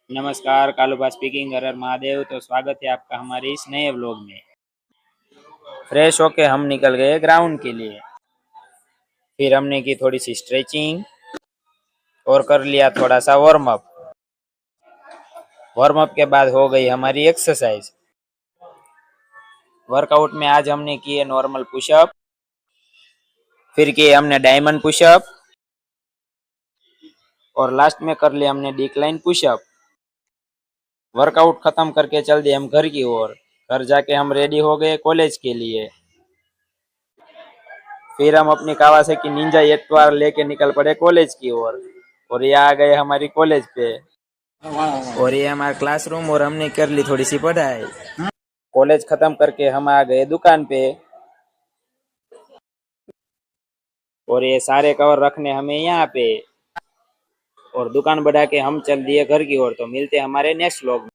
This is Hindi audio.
नमस्कार, कालूबा स्पीकिंग। हर हर महादेव। तो स्वागत है आपका हमारे इस नए व्लॉग में। फ्रेश होके हम निकल गए ग्राउंड के लिए। फिर हमने की थोड़ी सी स्ट्रेचिंग और कर लिया थोड़ा सा वार्म अप। वार्म अप के बाद हो गई हमारी एक्सरसाइज। वर्कआउट में आज हमने किए नॉर्मल पुशअप, फिर किए हमने डायमंड पुशअप और लास्ट में कर लिया हमने डिक्लाइन पुशअप। वर्कआउट खत्म करके चल दिए हम घर की ओर। घर जाके हम रेडी हो गए कॉलेज के लिए। फिर हम अपनी कावासाकी निंजा एटवार लेके निकल पड़े कॉलेज की ओर। और ये आ गए हमारी कॉलेज पे। और ये हमारा क्लासरूम और हमने कर ली थोड़ी सी पढ़ाई। कॉलेज खत्म करके हम आ गए दुकान पे और ये सारे कवर रखने हमें यहाँ पे। और दुकान बढ़ा के हम चल दिए घर की ओर। तो मिलते हैं हमारे नेक्स्ट व्लॉग में।